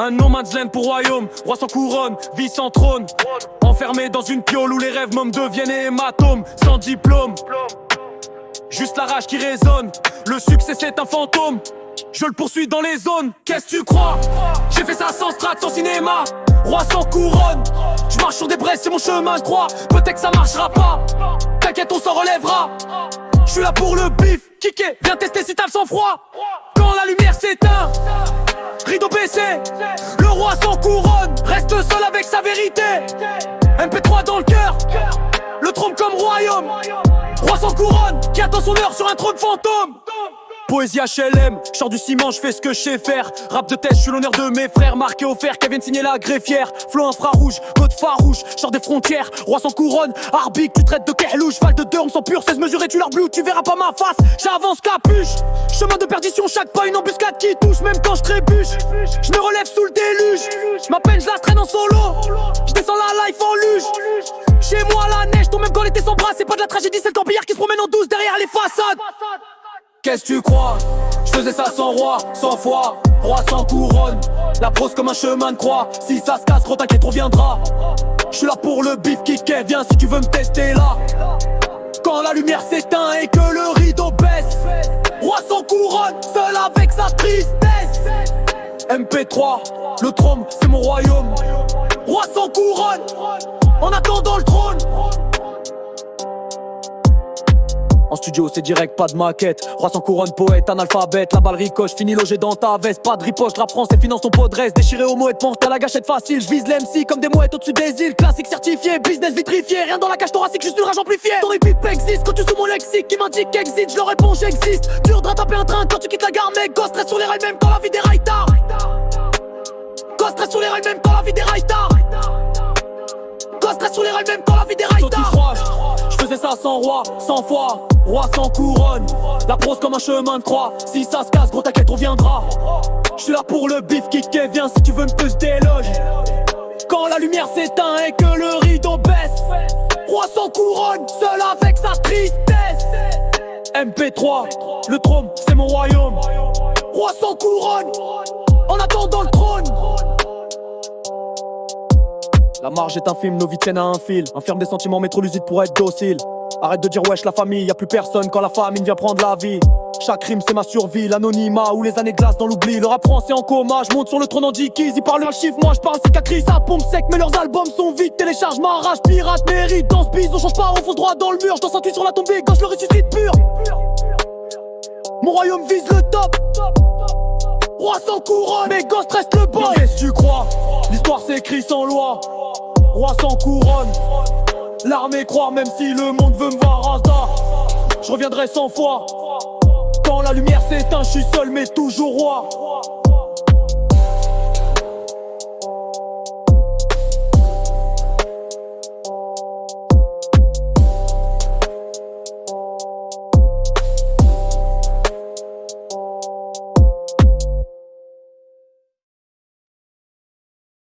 Un no man's land pour royaume, roi sans couronne, vie sans trône. Enfermé dans une piole où les rêves m'en deviennent hématomes. Sans diplôme, juste la rage qui résonne. Le succès c'est un fantôme, je le poursuis dans les zones. Qu'est-ce que tu crois? J'ai fait ça sans strat, sans cinéma. Roi sans couronne, je marche sur des braises, c'est mon chemin de croix. Peut-être que ça marchera pas, t'inquiète on s'en relèvera. Je suis là pour le bif, kické, viens tester si t'as le sang-froid. Quand la lumière s'éteint, rideau baissé, le roi sans couronne reste seul avec sa vérité. MP3 dans le cœur, le trône comme royaume. Roi sans couronne, qui attend son heure sur un trône fantôme. Poésie HLM, je sors du ciment, je fais ce que je sais faire. Rap de test, je suis l'honneur de mes frères. Marqué au fer, Kevin signé la greffière. Flow infrarouge, mode farouche, je sors des frontières. Roi sans couronne, arbitre, tu traites de kehlou. Cheval de deux, on s'en pur, 16 mesures et tu leur blue. Tu verras pas ma face, j'avance capuche. Chemin de perdition, chaque pas une embuscade qui touche. Même quand je trébuche, je me relève sous le déluge. Ma peine, je la traîne en solo. Je descends la life en luge. Chez moi la neige, ton même quand l'été sans bras. C'est pas de la tragédie, c'est le campillard qui se promène en douce derrière les façades. Qu'est-ce que tu crois? Je faisais ça sans roi, sans foi, roi sans couronne. La prose comme un chemin de croix. Si ça se casse, gros t'inquiète, on reviendra. Je suis là pour le bif kické, viens si tu veux me tester là. Quand la lumière s'éteint et que le rideau baisse, roi sans couronne, seul avec sa tristesse. MP3, le trône c'est mon royaume. Roi sans couronne, en attendant le trône. En studio c'est direct, pas de maquette. Roi sans couronne, poète, analphabète. La balle ricoche, fini logé dans ta veste. Pas de riposte, rap français, finance ton pot de reste. Déchiré au mouette, pense t'as la gâchette facile. Je vise l'MC comme des mouettes au-dessus des îles. Classique certifié, business vitrifié. Rien dans la cage thoracique, juste une rage amplifiée. Ton épipe existe quand tu sous mon lexique qui m'indique qu'existe. Je leur réponds j'existe. Dur de rattraper un train quand tu quittes la gare, mec. Gosse stress sur les rails même quand la vie déraille tard. Gosse stress sur les rails même quand la vie déraille tard. Gosse stress sur les rails même quand la vie déraille tard. Je faisais ça sans roi, sans foi, roi sans couronne. La prose comme un chemin de croix. Si ça se casse, gros t'inquiète, on viendra. Je suis là pour le bif kické, viens si tu veux me plus d'éloge. Quand la lumière s'éteint et que le rideau baisse, roi sans couronne, seul avec sa tristesse. MP3, le trône c'est mon royaume. Roi sans couronne, en attendant le trône. La marge est infime, nos vies tiennent à un fil. Enferme des sentiments, mais trop lucide pour être docile. Arrête de dire wesh la famille, y'a plus personne quand la famine vient prendre la vie. Chaque rime c'est ma survie, l'anonymat ou les années glacent dans l'oubli. Le rap français en coma, je monte sur le trône en dickies. Ils parlent un chiffre, moi je parle cicatrice. Ça pompe sec mais leurs albums sont vides. Télécharge ma rage, pirate, mérite, dans ce bise. On change pas, on fonce droit dans le mur. Je danse un tweet sur la tombée, gauche le ressuscite pur. Mon royaume vise le top. Roi sans couronne, mes gosses restent le boss. Qu'est-ce que tu crois? L'histoire s'écrit sans loi. Roi sans couronne, l'armée croit même si le monde veut me voir Asda. Je reviendrai 100 fois. Quand la lumière s'éteint, je suis seul mais toujours roi.